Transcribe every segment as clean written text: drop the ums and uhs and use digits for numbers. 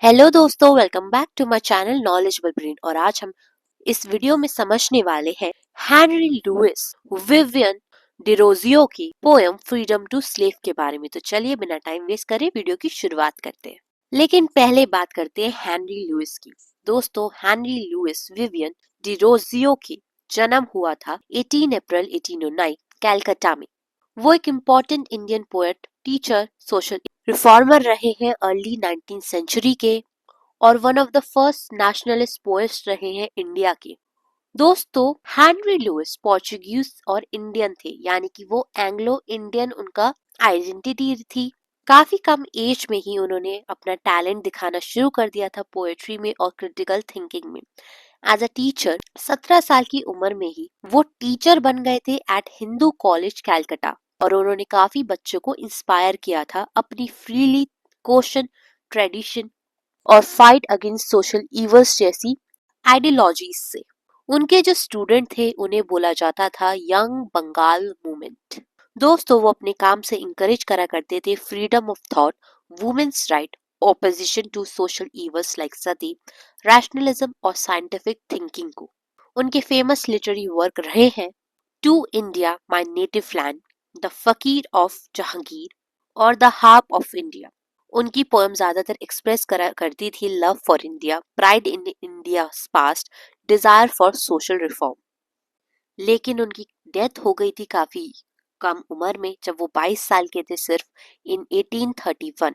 Hello दोस्तों, welcome back to my channel knowledgeable brain. और आज हम इस वीडियो में समझने वाले हैं हेनरी लुइस विवियन डिरोजियो की पोयम फ्रीडम टू स्लेव के बारे में। तो चलिए बिना टाइम वेस्ट करे वीडियो की शुरुआत करते हैं। लेकिन पहले बात करते हैं हेनरी लुइस की। दोस्तों, हेनरी लुइस विवियन डिरोजियो की जन्म हुआ था 18 अप्रैल 1809 कैलकाटा में। वो एक important Indian poet, teacher, social reformer रहे हैं अर्ली 19th सेंचुरी के, और one of the first nationalist poets रहे हैं इंडिया के। दोस्तों, हेनरी लुइस पोर्चुगीज और इंडियन थे, यानी कि वो एंग्लो इंडियन उनका आइडेंटिटी थी। काफी कम एज में ही उन्होंने अपना टैलेंट दिखाना शुरू कर दिया था पोएट्री में और क्रिटिकल थिंकिंग में। एज अ टीचर 17 साल की उम्र में ही वो टीचर बन गए थे एट हिंदू कॉलेज कैलकाटा, और उन्होंने काफी बच्चों को इंस्पायर किया था अपनी फ्रीली क्वेश्चन, ट्रेडिशन और फाइट अगेंस्ट सोशल इवल्स जैसी आइडियोलॉजीज से। उनके जो स्टूडेंट थे उन्हें बोला जाता था यंग बंगाल मूवमेंट। दोस्तों, वो अपने काम से इंकरेज करा करते थे freedom of thought, women's right, opposition to social evils like sati, rationalism और साइंटिफिक थिंकिंग को। उनके फेमस लिटरेरी वर्क रहे हैं to India my native land, the fakir of Jahangir और द हार्प ऑफ इंडिया। उनकी पोएम ज्यादातर एक्सप्रेस करा करती थी love for India, pride in India past, desire for social reform. लेकिन उनकी डेथ हो गई थी काफी कम उम्र में, जब वो 22 साल के थे सिर्फ, इन 1831।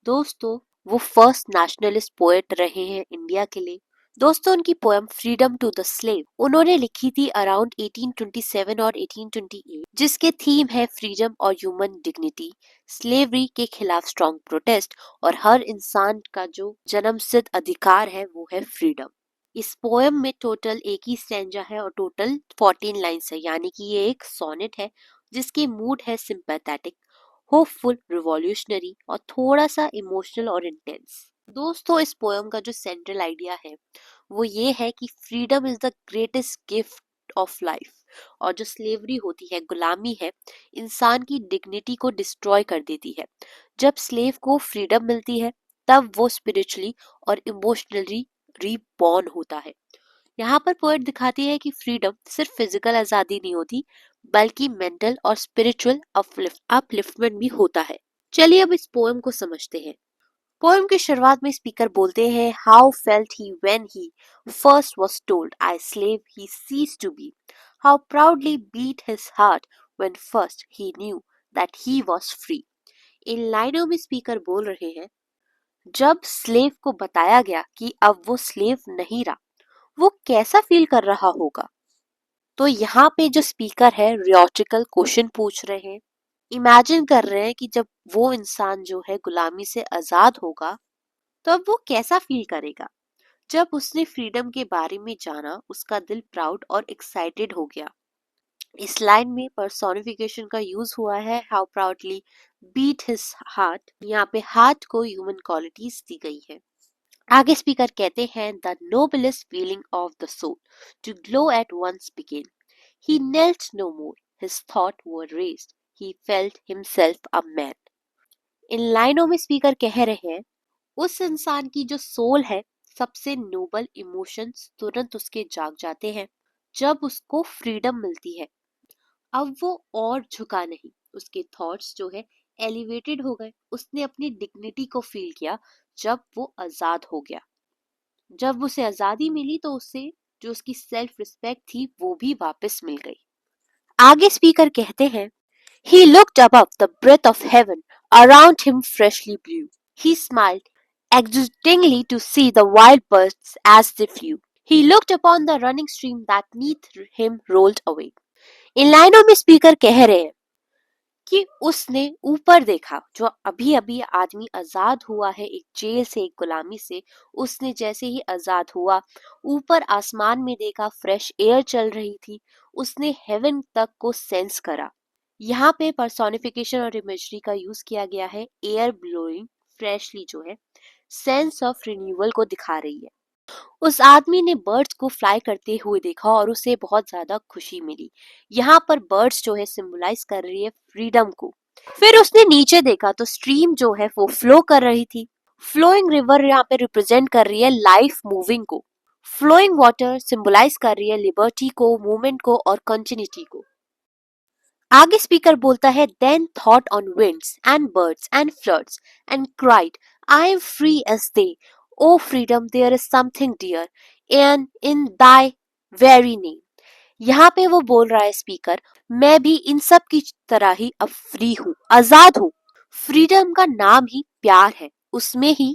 दोस्तों, वो फर्स्ट नेशनलिस्ट पोएट रहे हैं इंडिया के लिए। दोस्तों, उनकी poem freedom to the slave उन्होंने लिखी थी अराउंड 1827 और 1828, जिसके थीम है फ्रीडम और ह्यूमन डिग्निटी, स्लेवरी के खिलाफ स्ट्रॉन्ग प्रोटेस्ट और हर इंसान का जो जन्मसिद्ध अधिकार है वो है फ्रीडम। इस पोएम में टोटल एक ही स्टैंजा है और टोटल 14 लाइन्स है, यानी कि ये एक सोनेट है जिसकी मूड है सिंपैथेटिक, होपफुल, रिवॉल्यूशनरी और थोड़ा सा इमोशनल और इंटेंस। दोस्तों, इस पोएम का जो सेंट्रल आइडिया है वो ये है कि freedom is the greatest gift of life, और जो स्लेवरी होती है, गुलामी है, इंसान की डिग्निटी को डिस्ट्रॉय कर देती है। जब स्लेव को फ्रीडम मिलती है तब वो स्पिरिचुअली और इमोशनली रीबॉर्न होता है। यहाँ पर पोएट दिखाती है कि फ्रीडम सिर्फ फिजिकल आजादी नहीं होती, बल्कि मेंटल और स्पिरिचुअल अपलिफ्टमेंट भी होता है। चलिए अब इस पोएम को समझते हैं। पोएम की शुरुआत में स्पीकर बोलते हैं, how felt he when he first was told a slave he ceased to be, how proudly beat his heart when first he knew that he was free. इन लाइनों में स्पीकर बोल रहे हैं, जब स्लेव को बताया गया कि अब वो स्लेव नहीं रहा, वो कैसा फील कर रहा होगा। तो यहाँ पे जो स्पीकर है रियोटिकल क्वेश्चन पूछ रहे हैं, इमेजिन कर रहे हैं कि जब वो इंसान जो है गुलामी से आजाद होगा तो अब वो कैसा फील करेगा। जब उसने फ्रीडम के बारे में जाना, उसका दिल प्राउड और एक्साइटेड हो गया। इस लाइन में पर्सोनिफिकेशन का यूज हुआ है, how proudly beat his heart. यहाँ पे हार्ट को ह्यूमन क्वालिटीज दी गई है। आगे स्पीकर कहते हैं, the noblest feeling of the soul to glow at once begin, he knelt no more, his thoughts were raised, he felt himself a man। इन लाइनों में स्पीकर कह रहे हैं, उस इंसान की जो सोल है, सबसे नोबल इमोशंस तुरंत उसके जाग जाते हैं जब उसको फ्रीडम मिलती है। अब वो और झुका नहीं, उसके थॉट्स जो है एलिवेटेड हो गए, उसने अपनी डिग्निटी को फील किया जब वो आजाद हो गया। जब उसे आजादी मिली तो उससे जो उसकी सेल्फ रिस्पेक्ट थी वो भी वापस मिल गई। आगे स्पीकर कहते हैं, he looked above the breath of heaven around him freshly blew, he smiled exultingly to see the wild birds as they flew, he looked upon the running stream that neath him rolled away। इन लाइनों में speaker कह रहे हैं कि उसने ऊपर देखा, जो अभी अभी आदमी आजाद हुआ है एक जेल से, एक गुलामी से, उसने जैसे ही आजाद हुआ ऊपर आसमान में देखा, फ्रेश एयर चल रही थी, उसने हेवन तक को सेंस करा। यहाँ पे पर्सोनिफिकेशन और इमेजरी का यूज किया गया है, एयर ब्लोइंग फ्रेशली जो है सेंस ऑफ रिन्यूअल को दिखा रही है। उस आदमी ने बर्ड्स को फ्लाई करते हुए देखा और उसे बहुत ज्यादा खुशी मिली। यहाँ पर बर्ड्स जो है सिंबलाइज कर रही है फ्रीडम को। फिर उसने नीचे देखा तो स्ट्रीम जो है वो फ्लो कर रही थी। फ्लोइंग रिवर यहाँ पे रिप्रेजेंट कर रही है लाइफ मूविंग को। फ्लोइंग वाटर सिंबलाइज कर रही है लिबर्टी को, मूवमेंट को और कंटिन्यूटी को। आगे स्पीकर बोलता है, then thought on winds and birds and floods and cried, I am free as they, O freedom there is something dear and in thy very name. यहाँ पे वो बोल रहा है स्पीकर, मैं भी इन सब की तरह ही अब फ्री हूँ, आजाद हूँ। फ्रीडम का नाम ही प्यार है, उसमें ही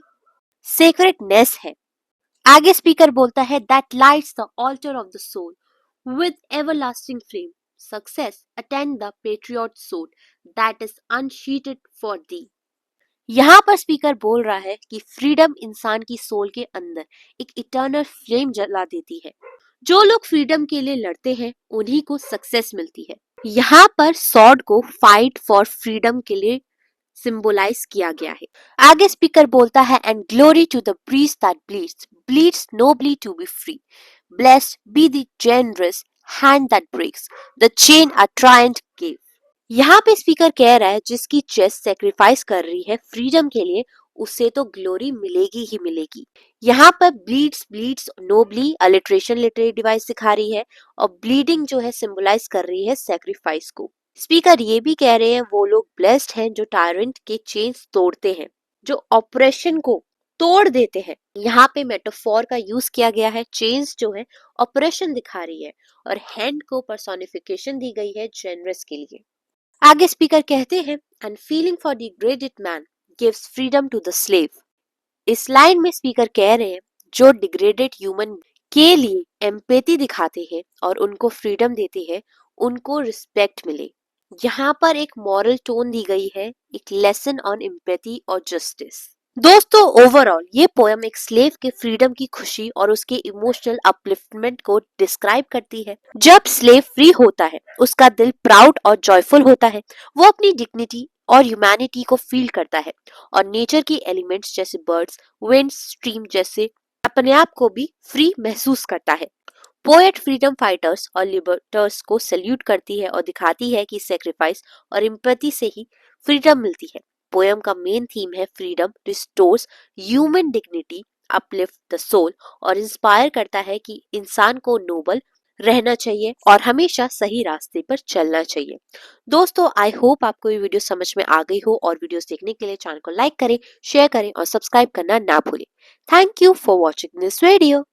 सेक्रेटनेस है। आगे स्पीकर बोलता है, that lights the altar of the soul with everlasting flame. Success attend the patriot sword that is unsheathed for thee. यहाँ पर स्पीकर बोल रहा है कि फ्रीडम इंसान की सोल के अंदर एक इटर्नल फ्लेम जला देती है। जो लोग फ्रीडम के लिए लड़ते हैं उन्हीं को सक्सेस मिलती है। यहाँ पर सॉर्ड को फाइट फॉर फ्रीडम के लिए सिंबलाइज किया गया है। आगे स्पीकर बोलता है, and glory to the breeze that bleeds, bleeds nobly to be free, blessed be the generous hand that breaks, the chain a tyrant give. यहाँ पे स्पीकर कह रहा है, जिसकी चेस्ट सेक्रीफाइस कर रही है फ्रीडम के लिए, उसे तो ग्लोरी मिलेगी ही मिलेगी। यहाँ पर bleeds bleeds nobly alliteration literary device सिखा रही है और ब्लीडिंग जो है सिंबलाइज कर रही है सेक्रीफाइस को। स्पीकर ये भी कह रहे हैं, वो लोग ब्लेस्ड हैं जो टायरेंट के चेन्स तोड़ते हैं, जो ऑपरेशन को तोड़ देते हैं। यहाँ पे मेटाफोर का यूज किया गया है। चेन्स जो है ऑपरेशन दिखा रही है और हैंड को पर्सोनिफिकेशन दी गई है जेनरस के लिए। आगे स्पीकर कहते हैं, and feeling for degraded man gives freedom to the slave. इस लाइन में स्पीकर कह रहे हैं, जो डिग्रेडेड ह्यूमन के लिए एम्पैथी दिखाते हैं और उनको फ्रीडम देते हैं, उनको रिस्पेक्ट मिले। यहाँ पर एक मॉरल टोन दी गई है, एक लेसन ऑन एम्पैथी और जस्टिस। दोस्तों, ओवरऑल ये पोयम एक स्लेव के फ्रीडम की खुशी और उसके इमोशनल अपलिफ्टमेंट को डिस्क्राइब करती है। जब स्लेव फ्री होता है, उसका दिल प्राउड और जॉयफुल होता है। वो अपनी डिग्निटी और ह्यूमैनिटी को फील करता है और नेचर की एलिमेंट्स जैसे बर्ड्स, विंड, स्ट्रीम जैसे अपने आप को भी फ्री महसूस करता है। पोएट फ्रीडम फाइटर्स और लिबर्टर्स को सैल्यूट करती है और दिखाती है कि सेक्रीफाइस और एम्पैथी से ही फ्रीडम मिलती है। पोएम का मेन थीम है freedom restores human dignity, uplift the soul और इंस्पायर करता है कि इंसान को नोबल रहना चाहिए और हमेशा सही रास्ते पर चलना चाहिए। दोस्तों, आई होप आपको ये वीडियो समझ में आ गई हो और वीडियोस देखने के लिए चैनल को लाइक करें, शेयर करें और सब्सक्राइब करना ना भूलें। Thank you for watching this video.